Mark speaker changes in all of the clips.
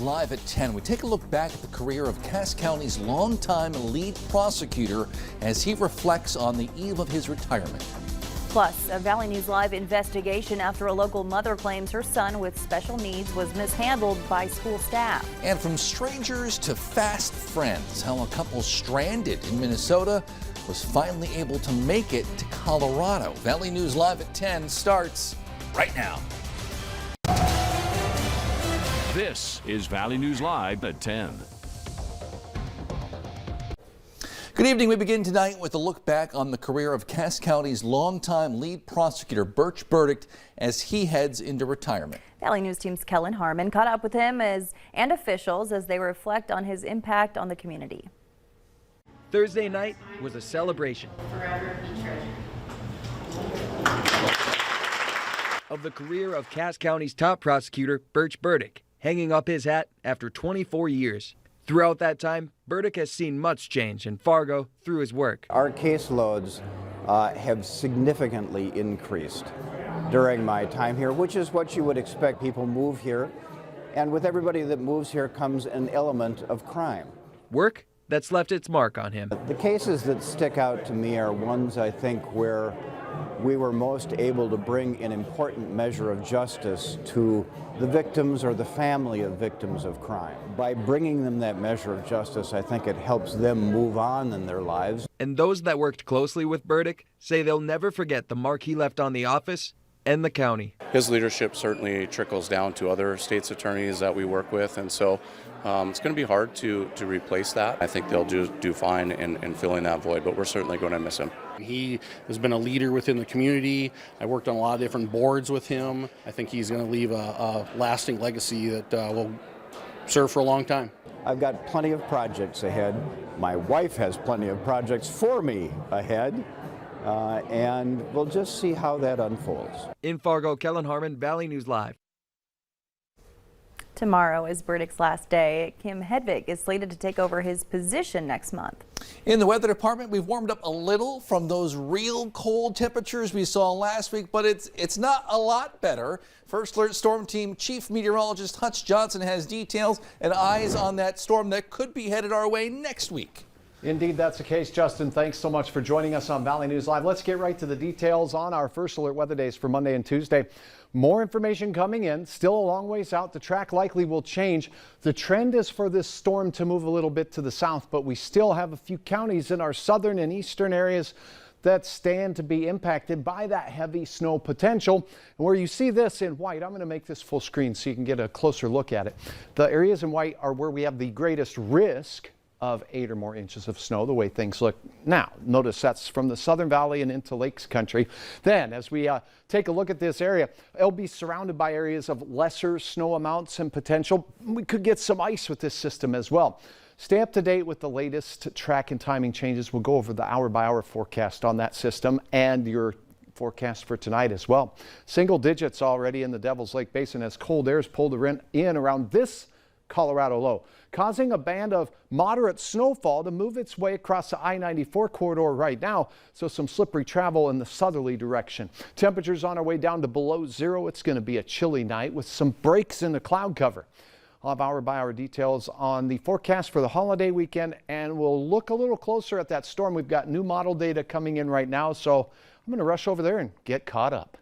Speaker 1: Live at 10, we take a look back at the career of Cass County's longtime lead prosecutor as he reflects on the eve of his retirement.
Speaker 2: Plus, a Valley News Live investigation after a local mother claims her son with special needs was mishandled by school staff.
Speaker 1: And from strangers to fast friends, how a couple stranded in Minnesota was finally able to make it to Colorado. Valley News Live at 10 starts right now.
Speaker 3: This is Valley News Live at 10.
Speaker 1: Good evening. We begin tonight with a look back on the career of Cass County's longtime lead prosecutor, Birch Burdick, as he heads into retirement.
Speaker 2: Valley News Team's Kellen Harmon caught up with him and officials as they reflect on his impact on the community.
Speaker 4: Thursday night was a celebration of the career of Cass County's top prosecutor, Birch Burdick, hanging up his hat after 24 years. Throughout that time, Burdick has seen much change in Fargo through his work.
Speaker 5: Our caseloads have significantly increased during my time here, which is what you would expect. People move here, and with everybody that moves here comes an element of crime.
Speaker 4: Work that's left its mark on him.
Speaker 5: The cases that stick out to me are ones, I think, where we were most able to bring an important measure of justice to the victims or the family of victims of crime. By bringing them that measure of justice, I think it helps them move on in their lives.
Speaker 4: And those that worked closely with Burdick say they'll never forget the mark he left on the office and the county.
Speaker 6: His leadership certainly trickles down to other state's attorneys that we work with, and so it's going to be hard to replace that. I think they'll do fine in filling that void, but we're certainly going to miss him.
Speaker 7: He has been a leader within the community. I worked on a lot of different boards with him. I think he's going to leave a lasting legacy that will serve for a long time.
Speaker 5: I've got plenty of projects ahead. My wife has plenty of projects for me ahead. And we'll just see how that unfolds.
Speaker 4: In Fargo, Kellen Harmon, Valley News Live.
Speaker 2: Tomorrow is Burdick's last day. Kim Hedvig is slated to take over his position next month.
Speaker 1: In the weather department, we've warmed up a little from those real cold temperatures we saw last week, but it's not a lot better. First Alert Storm Team Chief Meteorologist Hutch Johnson has details and eyes on that storm that could be headed our way next week.
Speaker 8: Indeed, that's the case, Justin. Thanks so much for joining us on Valley News Live. Let's get right to the details on our First Alert weather days for Monday and Tuesday. More information coming in. Still a long ways out. The track likely will change. The trend is for this storm to move a little bit to the south, but we still have a few counties in our southern and eastern areas that stand to be impacted by that heavy snow potential. And where you see this in white, I'm going to make this full screen so you can get a closer look at it. The areas in white are where we have the greatest risk of 8 or more inches of snow, the way things look now. Notice that's from the Southern Valley and into Lakes Country. Then as we take a look at this area, it'll be surrounded by areas of lesser snow amounts and potential. We could get some ice with this system as well. Stay up to date with the latest track and timing changes. We'll go over the hour-by-hour forecast on that system and your forecast for tonight as well. Single digits already in the Devil's Lake Basin as cold airs pulled in around this Colorado low, causing a band of moderate snowfall to move its way across the I-94 corridor right now, so some slippery travel in the southerly direction. Temperatures on our way down to below zero. It's going to be a chilly night with some breaks in the cloud cover. I'll have hour-by-hour details on the forecast for the holiday weekend, and we'll look a little closer at that storm. We've got new model data coming in right now, so I'm going to rush over there and get caught up.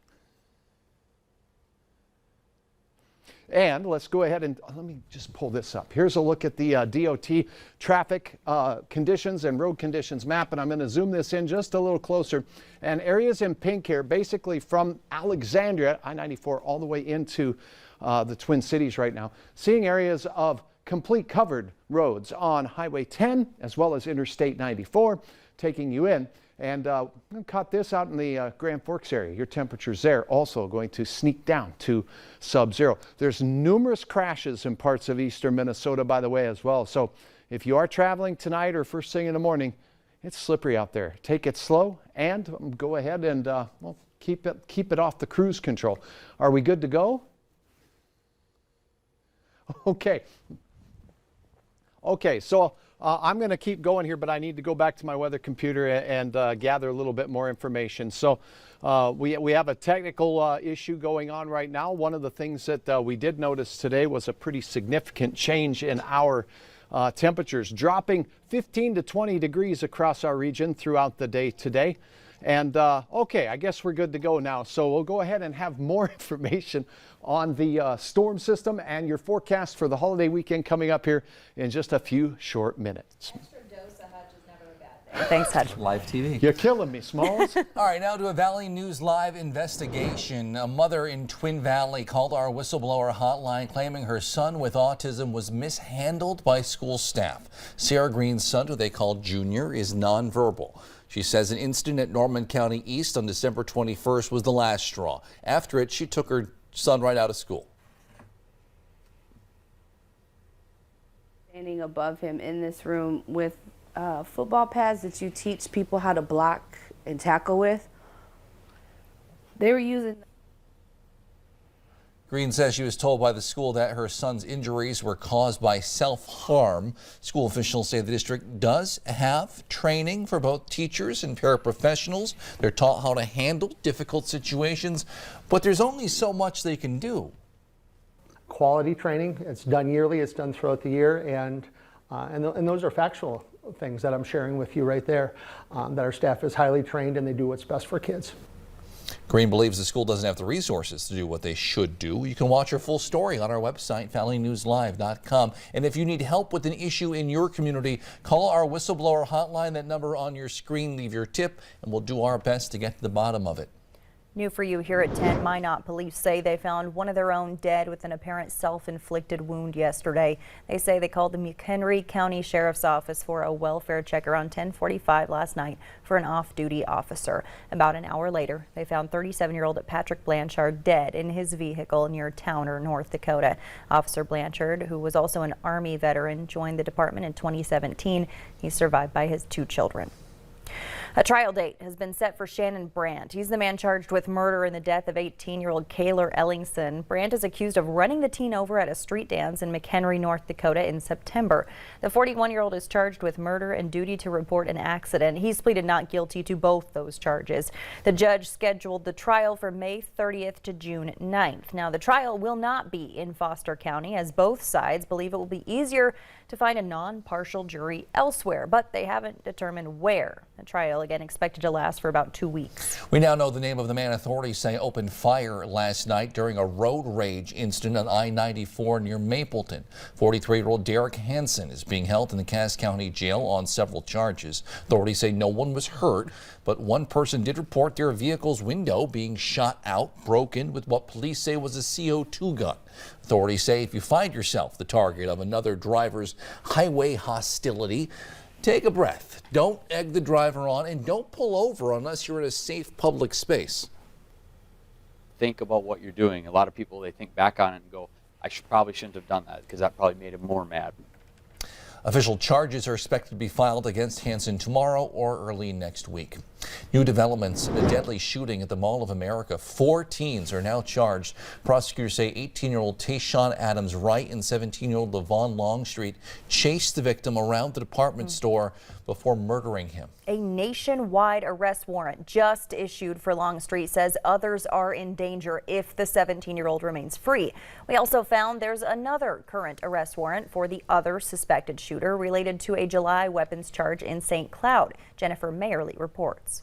Speaker 8: And let's go ahead and let me just pull this up. Here's a look at the DOT traffic conditions and road conditions map, and I'm going to zoom this in just a little closer. And areas in pink here, basically from Alexandria, I-94, all the way into the Twin Cities right now, seeing areas of complete covered roads on Highway 10 as well as Interstate 94, taking you in. And caught this out in the Grand Forks area. Your temperatures there also going to sneak down to sub-zero. There's numerous crashes in parts of eastern Minnesota, by the way, as well. So if you are traveling tonight or first thing in the morning, it's slippery out there. Take it slow and go ahead and well, keep it off the cruise control. Are we good to go? Okay. Okay, so I'm going to keep going here, but I need to go back to my weather computer and gather a little bit more information. So we have a technical issue going on right now. One of the things that we did notice today was a pretty significant change in our temperatures, dropping 15 to 20 degrees across our region throughout the day today. And okay, I guess we're good to go now. So we'll go ahead and have more information on the storm system and your forecast for the holiday weekend coming up here in just a few short minutes.
Speaker 2: Thanks, Hutch.
Speaker 1: Live TV.
Speaker 8: You're killing me, Smalls.
Speaker 1: All right, now to a Valley News Live investigation. A mother in Twin Valley called our whistleblower hotline claiming her son with autism was mishandled by school staff. Sarah Green's son, who they call Junior, is nonverbal. She says an incident at Norman County East on December 21st was the last straw. After it, she took her son right out of school.
Speaker 9: Standing above him in this room with football pads that you teach people how to block and tackle with. They were using.
Speaker 1: Green says she was told by the school that her son's injuries were caused by self-harm. School officials say the district does have training for both teachers and paraprofessionals. They're taught how to handle difficult situations, but there's only so much they can do.
Speaker 10: Quality training, it's done yearly, it's done throughout the year, and those are factual things that I'm sharing with you right there, that our staff is highly trained and they do what's best for kids.
Speaker 1: Green believes the school doesn't have the resources to do what they should do. You can watch her full story on our website, valleynewslive.com. And if you need help with an issue in your community, call our whistleblower hotline, that number on your screen. Leave your tip, and we'll do our best to get to the bottom of it.
Speaker 2: New for you here at 10, Minot police say they found one of their own dead with an apparent self-inflicted wound yesterday. They say they called the McHenry County Sheriff's Office for a welfare check around 10:45 last night for an off-duty officer. About an hour later, they found 37-year-old Patrick Blanchard dead in his vehicle near Towner, North Dakota. Officer Blanchard, who was also an Army veteran, joined the department in 2017. He's survived by his 2 children. A trial date has been set for Shannon Brandt. He's the man charged with murder in the death of 18-year-old Kayler Ellingson. Brandt is accused of running the teen over at a street dance in McHenry, North Dakota in September. The 41-year-old is charged with murder and duty to report an accident. He's pleaded not guilty to both those charges. The judge scheduled the trial for May 30th to June 9th. Now, the trial will not be in Foster County, as both sides believe it will be easier to find a non-partial jury elsewhere, but they haven't determined where. The trial, again, expected to last for about 2 weeks.
Speaker 1: We now know the name of the man authorities say opened fire last night during a road rage incident on I-94 near Mapleton. 43-year-old Derek Hansen is being held in the Cass County Jail on several charges. Authorities say no one was hurt, but one person did report their vehicle's window being shot out, broken with what police say was a CO2 gun. Authorities say if you find yourself the target of another driver's highway hostility, take a breath. Don't egg the driver on, and don't pull over unless you're in a safe public space.
Speaker 11: Think about what you're doing. A lot of people, they think back on it and go, probably shouldn't have done that, because that probably made him more mad.
Speaker 1: Official charges are expected to be filed against Hansen tomorrow or early next week. New developments in a deadly shooting at the Mall of America. 4 teens are now charged. Prosecutors say 18-year-old Tayshawn Adams Wright and 17-year-old Levon Longstreet chased the victim around the department store before murdering him.
Speaker 2: A nationwide arrest warrant just issued for Longstreet says others are in danger if the 17-year-old remains free. We also found there's another current arrest warrant for the other suspected shooter related to a July weapons charge in St. Cloud. Jennifer Mayerly reports.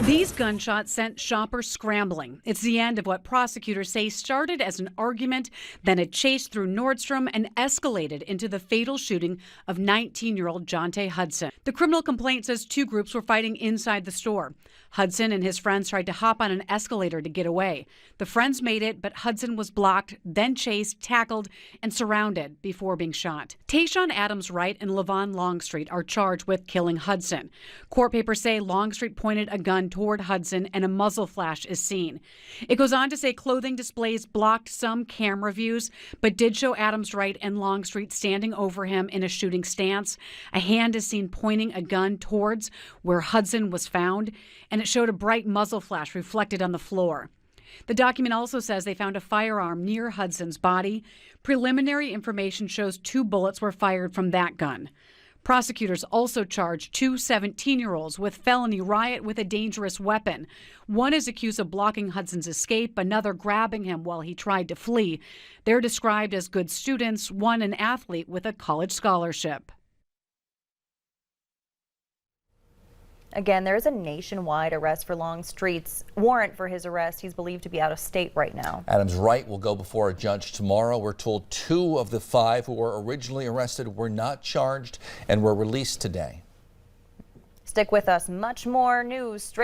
Speaker 12: These gunshots sent shoppers scrambling. It's the end of what prosecutors say started as an argument, then a chase through Nordstrom, and escalated into the fatal shooting of 19-year-old Jonte Hudson. The criminal complaint says 2 groups were fighting inside the store. Hudson and his friends tried to hop on an escalator to get away. The friends made it, but Hudson was blocked, then chased, tackled, and surrounded before being shot. Tayshawn Adams Wright and Levon Longstreet are charged with killing Hudson. Court papers say Longstreet pointed a gun toward Hudson and a muzzle flash is seen. It goes on to say clothing displays blocked some camera views, but did show Adams Wright and Longstreet standing over him in a shooting stance. A hand is seen pointing a gun towards where Hudson was found, and it showed a bright muzzle flash reflected on the floor. The document also says they found a firearm near Hudson's body. Preliminary information shows 2 bullets were fired from that gun. Prosecutors also charged 2 17-year-olds with felony riot with a dangerous weapon. One is accused of blocking Hudson's escape, another grabbing him while he tried to flee. They're described as good students, one an athlete with a college scholarship.
Speaker 2: Again, there is a nationwide arrest for Longstreet's warrant for his arrest. He's believed to be out of state right now.
Speaker 1: Adams Wright will go before a judge tomorrow. We're told 2 of the 5 who were originally arrested were not charged and were released today.
Speaker 2: Stick with us. Much more news straight